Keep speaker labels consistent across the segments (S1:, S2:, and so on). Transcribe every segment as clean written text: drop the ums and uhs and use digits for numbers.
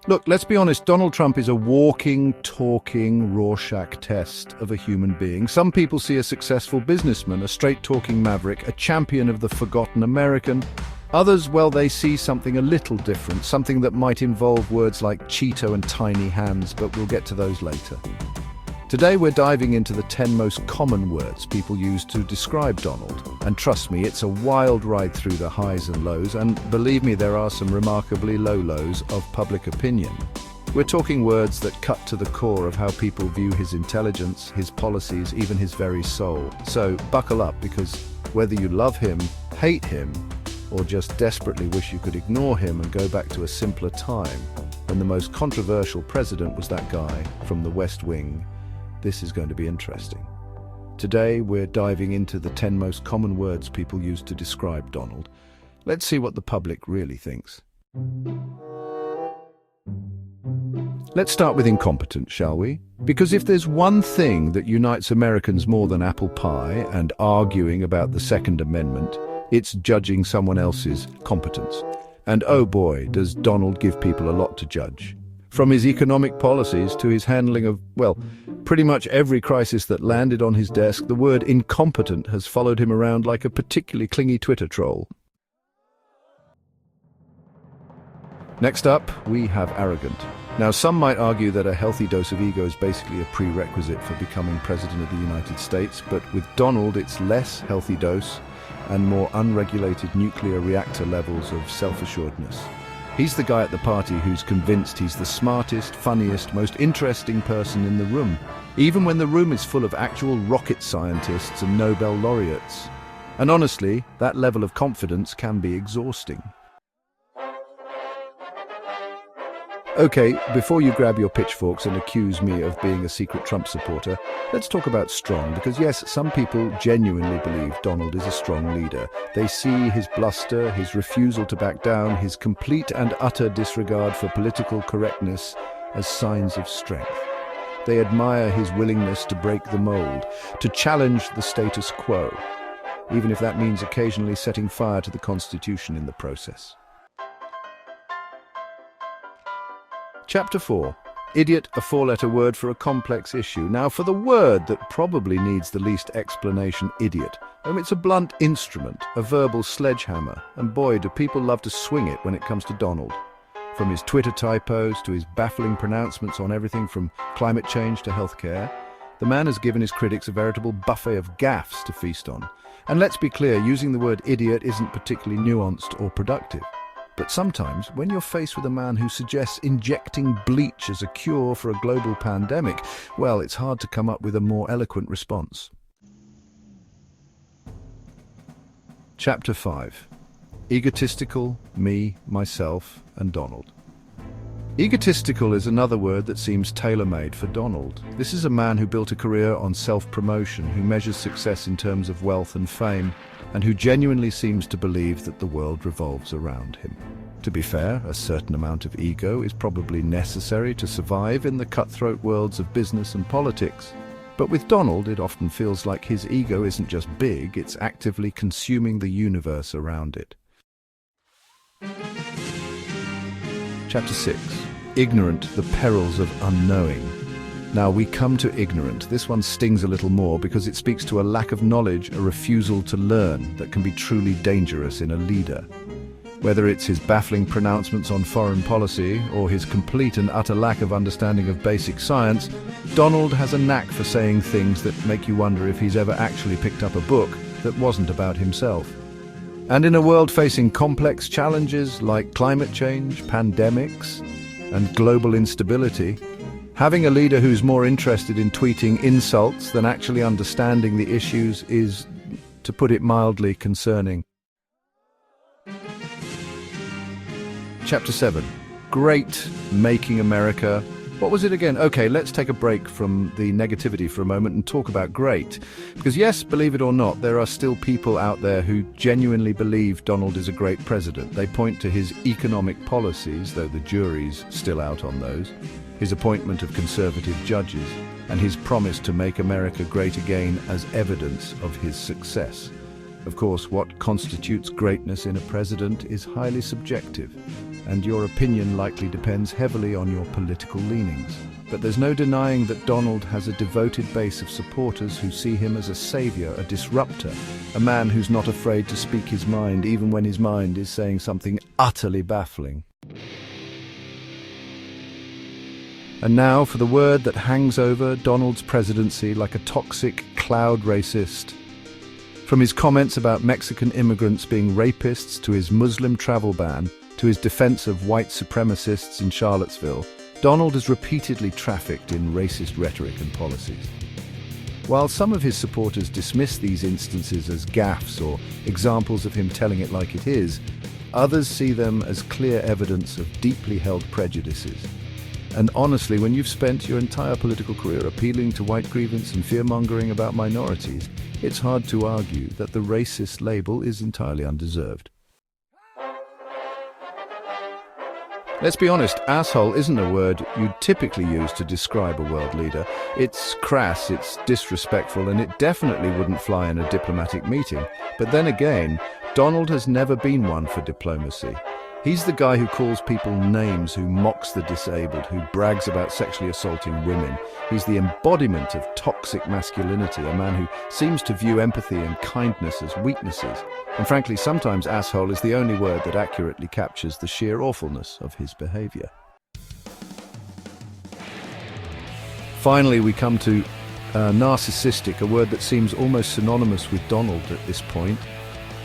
S1: Look, let's be honest, Donald Trump is a walking, talking Rorschach test of a human being. Some people see a successful businessman, a straight-talking maverick, a champion of the forgotten American. Others, well, they see something a little different, something that might involve words like Cheeto and tiny hands, but we'll get to those later. Today we're diving into the 10 most common words people use to describe Donald. And trust me, it's a wild ride through the highs and lows, and believe me, there are some remarkably low lows of public opinion. We're talking words that cut to the core of how people view his intelligence, his policies, even his very soul. So buckle up, because whether you love him, hate him, or just desperately wish you could ignore him and go back to a simpler time when the most controversial president was that guy from the West Wing, this is going to be interesting. Today, we're diving into the 10 most common words people use to describe Donald. Let's see what the public really thinks. Let's start with incompetent, shall we? Because if there's one thing that unites Americans more than apple pie and arguing about the Second Amendment, it's judging someone else's competence. And oh boy, does Donald give people a lot to judge. From his economic policies to his handling of, well, pretty much every crisis that landed on his desk, the word incompetent has followed him around like a particularly clingy Twitter troll. Next up, we have arrogant. Now, some might argue that a healthy dose of ego is basically a prerequisite for becoming President of the United States, but with Donald, it's less healthy dose and more unregulated nuclear reactor levels of self-assuredness. He's the guy at the party who's convinced he's the smartest, funniest, most interesting person in the room, even when the room is full of actual rocket scientists and Nobel laureates. And honestly, that level of confidence can be exhausting. Okay, before you grab your pitchforks and accuse me of being a secret Trump supporter, let's talk about strong, because yes, some people genuinely believe Donald is a strong leader. They see his bluster, his refusal to back down, his complete and utter disregard for political correctness as signs of strength. They admire his willingness to break the mold, to challenge the status quo, even if that means occasionally setting fire to the Constitution in the process. Chapter 4. Idiot, a four-letter word for a complex issue. Now, for the word that probably needs the least explanation, idiot. It's a blunt instrument, a verbal sledgehammer, and boy, do people love to swing it when it comes to Donald. From his Twitter typos to his baffling pronouncements on everything from climate change to healthcare, the man has given his critics a veritable buffet of gaffes to feast on. And let's be clear, using the word idiot isn't particularly nuanced or productive. But sometimes, when you're faced with a man who suggests injecting bleach as a cure for a global pandemic, well, it's hard to come up with a more eloquent response. Chapter 5. Egotistical, me, myself, and Donald. Egotistical is another word that seems tailor-made for Donald. This is a man who built a career on self-promotion, who measures success in terms of wealth and fame, and who genuinely seems to believe that the world revolves around him. To be fair, a certain amount of ego is probably necessary to survive in the cutthroat worlds of business and politics. But with Donald, it often feels like his ego isn't just big, it's actively consuming the universe around it. Chapter 6. Ignorant, the perils of unknowing. Now we come to ignorant. This one stings a little more because it speaks to a lack of knowledge, a refusal to learn that can be truly dangerous in a leader. Whether it's his baffling pronouncements on foreign policy or his complete and utter lack of understanding of basic science, Donald has a knack for saying things that make you wonder if he's ever actually picked up a book that wasn't about himself. And in a world facing complex challenges like climate change, pandemics, and global instability, having a leader who's more interested in tweeting insults than actually understanding the issues is, to put it mildly, concerning. Chapter 7. Great Making America. What was it again? Okay, let's take a break from the negativity for a moment and talk about great. Because yes, believe it or not, there are still people out there who genuinely believe Donald is a great president. They point to his economic policies, though the jury's still out on those, his appointment of conservative judges, and his promise to make America great again as evidence of his success. Of course, what constitutes greatness in a president is highly subjective, and your opinion likely depends heavily on your political leanings. But there's no denying that Donald has a devoted base of supporters who see him as a savior, a disruptor, a man who's not afraid to speak his mind, even when his mind is saying something utterly baffling. And now for the word that hangs over Donald's presidency like a toxic cloud racist. From his comments about Mexican immigrants being rapists, to his Muslim travel ban, to his defense of white supremacists in Charlottesville, Donald has repeatedly trafficked in racist rhetoric and policies. While some of his supporters dismiss these instances as gaffes or examples of him telling it like it is, others see them as clear evidence of deeply held prejudices. And honestly, when you've spent your entire political career appealing to white grievance and fear-mongering about minorities, it's hard to argue that the racist label is entirely undeserved. Let's be honest, asshole isn't a word you'd typically use to describe a world leader. It's crass, it's disrespectful, and it definitely wouldn't fly in a diplomatic meeting. But then again, Donald has never been one for diplomacy. He's the guy who calls people names, who mocks the disabled, who brags about sexually assaulting women. He's the embodiment of toxic masculinity, a man who seems to view empathy and kindness as weaknesses. And frankly, sometimes asshole is the only word that accurately captures the sheer awfulness of his behavior. Finally, we come to narcissistic, a word that seems almost synonymous with Donald at this point.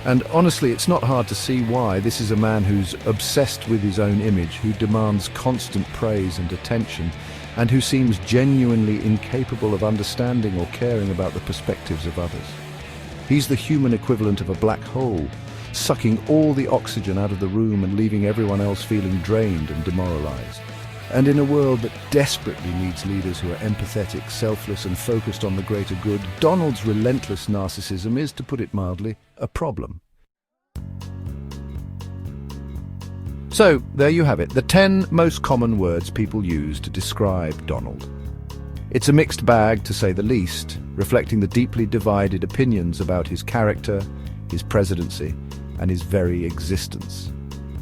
S1: And honestly, it's not hard to see why. This is a man who's obsessed with his own image, who demands constant praise and attention, and who seems genuinely incapable of understanding or caring about the perspectives of others. He's the human equivalent of a black hole, sucking all the oxygen out of the room and leaving everyone else feeling drained and demoralized. And in a world that desperately needs leaders who are empathetic, selfless, and focused on the greater good, Donald's relentless narcissism is, to put it mildly, a problem. So, there you have it, the 10 most common words people use to describe Donald. It's a mixed bag, to say the least, reflecting the deeply divided opinions about his character, his presidency, and his very existence.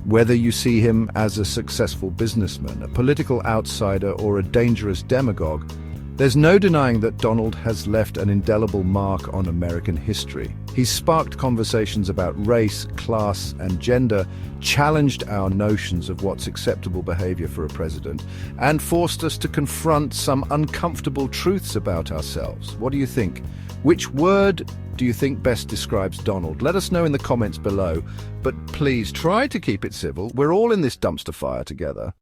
S1: Whether you see him as a successful businessman, a political outsider, or a dangerous demagogue, there's no denying that Donald has left an indelible mark on American history. He's sparked conversations about race, class, and gender, challenged our notions of what's acceptable behavior for a president, and forced us to confront some uncomfortable truths about ourselves. What do you think? Which word do you think best describes Donald? Let us know in the comments below, but please try to keep it civil. We're all in this dumpster fire together.